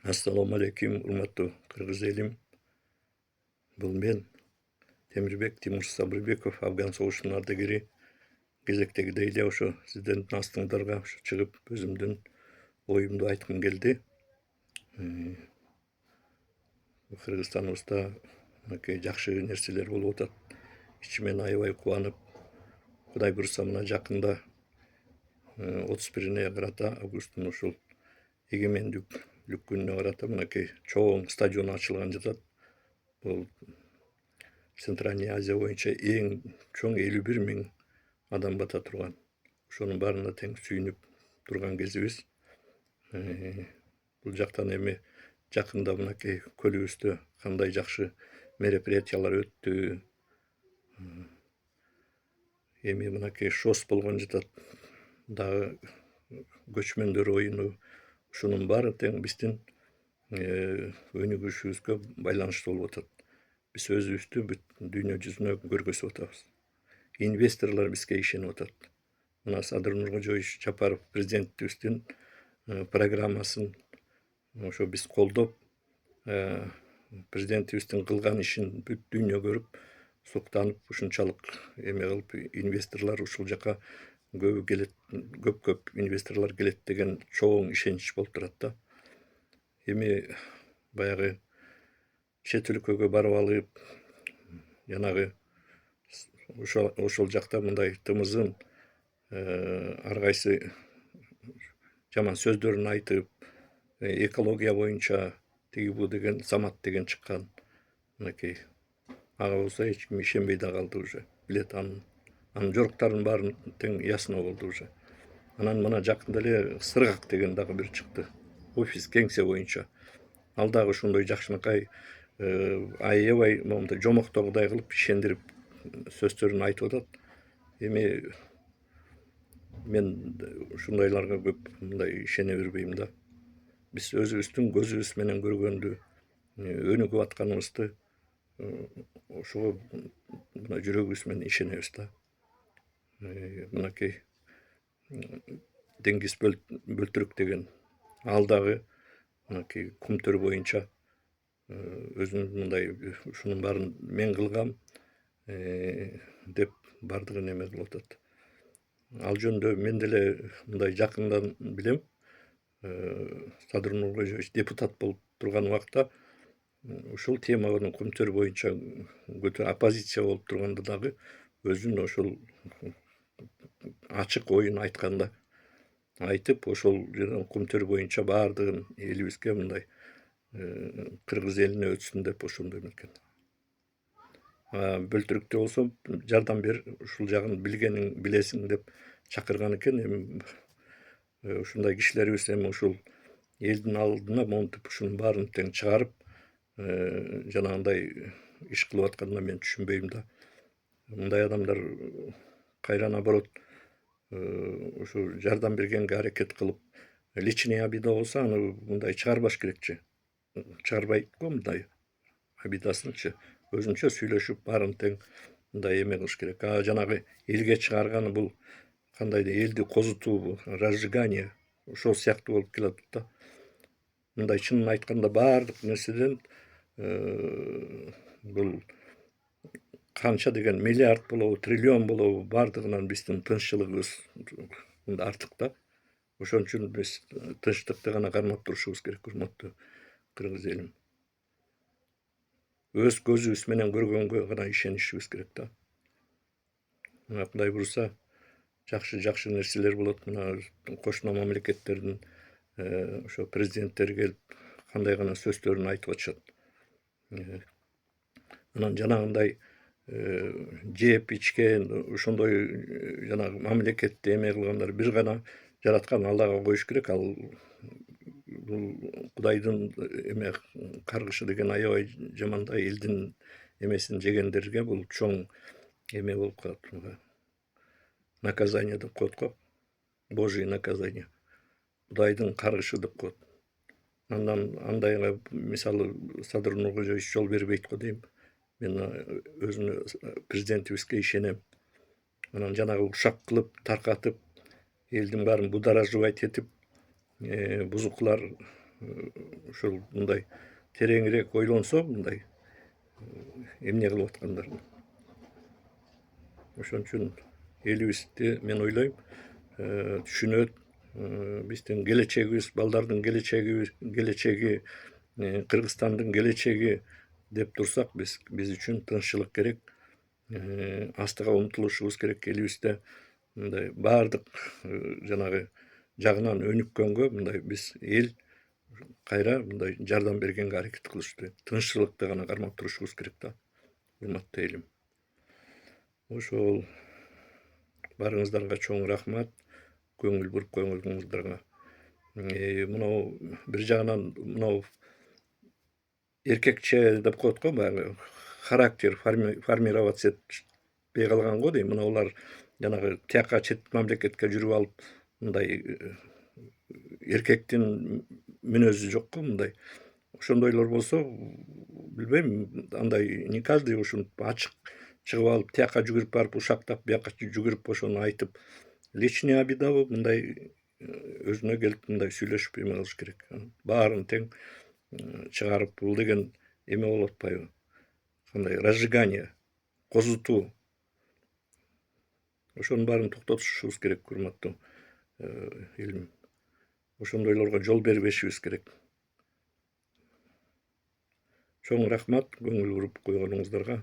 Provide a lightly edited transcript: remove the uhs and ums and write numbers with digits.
Assalamu alaikum, урматтуу кыргыз элим. Бул мен Темирбек Тимур Сабырбеков, Афган согушунун ардагери. Кезектегидей эле ошо сиздердин астыңдарга чыгып өзүмдүн оюмду айткым келди. Кыргызстаныбызда мынакей жакшы нерселер болуп атат. Ичимен аябай кубанып, Кудай буюрса мына жакында 31-ине карата августтун ушул эгемендүүлүк күнүнө карата мынакей чоң стадион ачылган жатат. Бул Центральный Азия боюнча эң чоң 51.000 адам бата турган. Ошонун баарына тең сүйүнүп турган кезибиз. Бул жактан эми жакында мынакей көлүбүздө кандай жакшы мероприятиялар өттү. Эми мынакей ШОС болгон жатат. Дагы көчмөндөр оюну. Ушунун баары тең биздин өнүгүшүбүзгө байланыштуу болуп атат. Биз өзүбүздү бүт дүйнө жүзүнө көргөзүп атабыз. Инвесторлор бизге ишенип атат. Мына Садыр Нуркожоевич Жапаров президентибиздин программасын ошо биз колдоп, президентибиздин кылган ишин бүт дүйнө көрүп, суктанып, ушунчалык эме кылып, инвесторлор ушул жака көбү келет, көп инвесторлор келет деген чоң ишенич болуп турат да. Эми баягы чет өлкөгө барып алып, жанагы ошол жакта мындай тымызын ар кайсы жаман сөздөрүн айтып, экология боюнча тиги бу деген замат деген чыккан. Мынакей ага болсо эч ким ишенбей да калды уже. Билет анын жоруктарынын баарын тең ясно болду уже. Анан мына жакында эле Сыргак деген дагы бир чыкты. Офис кеңсе боюнча. Ал дагы ошондой жакшынакай аябай момундай жомоктогудай кылып ишендирип сөздөрүн айтып атат. Эми мен ушундайларга көп мындай ишене бербейм да. Биз өзүбүздүн көзүбүз менен көргөндү, өнүгүп атканыбызды ошого мына жүрөгүбүз менен ишенебиз да. Мынакей Деңиз Бөлтүрүк деген ал дагы мынакей кумтөр боюнча өзүнүн мындай ушунун баарын мен кылгам деп бардыгын эме кылып атат. Ал жөнүндө мен деле мындай жакындан билем. Садыр Нуркожоевич депутат болуп турган убакта ушул теманын кумтөр боюнча оппозиция болуп турганда дагы өзүнүн ошол ачык оюн айткан да. Айтып, ошол кумтөр боюнча баардыгын элибизге мындай кыргыз элине өтсүн деп ошондой эметкен. Бөлтүрүктө болсо жардам бер, ушул жагын билгениң билесиң деп чакырган экен. Эми ушундай кишилерибиз эми ушул элдин алдына монтип ушунун баарын тең чыгарып, жанагындай иш кылып атканына мен түшүнбөйм да. Мындай адамдар кайра наоборот ушу жардам бергенге аракет кылып, личный обида болсо аны мындай чыгарбаш керекчи. Чыгарбайт го мындай обидасынчы. Өзүнчө сүйлөшүп, баарын тең мындай эме кылыш керек. Жанагы элге чыгарганы бул кандайдыр элди козутуу, разжигание ошол сыяктуу болуп келатат да. Мындай чынын айтканда баардык нерседен бул канча деген миллиард болобу, триллион болобу, баардыгынан биздин тынччылыгыбыз артык да. Ошон үчүн биз тынчтыкты гана кармап турушубуз керек, урматтуу кыргыз элим. Өз көзүбүз менен көргөнгө гана ишенишибиз керек да. Мына Кудай буюрса жакшы нерселер болот. Мына кошуна мамлекеттердин ошо президенттери келип кандай гана сөздөрүн айтып атышат. Анан жанагындай жеп ичкен ошондой жанагы мамлекетти эме кылгандар бир гана жараткан Аллага коюш керек. Ал бул Кудайдын эме каргышы деген аябай жаман да. Элдин эмесин жегендерге бул чоң эме болуп калат. Наказание деп коет го. Божий наказание. Кудайдын каргышы деп коет. Андан андайга мисалы Садыр Нуркожоевич жол бербейт го дейм. Мен өзүнө президентибизге ишенем. Анан жанагы ушак кылып, таркатып, элдин баарын будораживать этип, бузукулар ушул мындай тереңирээк ойлонсо мындай эмне кылып аткандарын. Ошон үчүн элибизди мен ойлойм түшүнөт, биздин келечегибиз, балдардын келечеги, Кыргызстандын келечеги деп турсак, биз үчүн тынччылык керек, астыга умтулушубуз керек. Элибизде мындай баардык жанагы жагынан өнүккөнгө мындай биз эл кайра мындай жардам бергенге аракет кылыш керек. Тынччылыкты гана кармап турушубуз керек да, урматтуу элим. Ошол барыңыздарга чоң рахмат, көңүл буруп койгоңуздарга. Мынау бир жагынан мынау эркекче деп коет го, баягы характер формироваться этпей калган го дейм. Мынаулар жанагы тияка чет мамлекетке жүрүп алып, мындай эркектин мүнөзү жок го мындай. Ошондойлор болсо, билбейм, андай не каждый ушинтип ачык чыгып алып, тияка жүгүрүп барып, ушактап, бияка жүгүрүп ошону айтып, личный обидабы мындай өзүнө келип мындай сүйлөшүп эме кылыш керек. Баарын тең чыгарып, бул деген эме болуп атпайбы? Кандай разжигание, козутуу. Ошонун баарын токтотушубуз керек, урматтуу элим. Ошондойлорго жол бербешибиз керек. Чоң рахмат көңүл буруп койгонуңуздарга.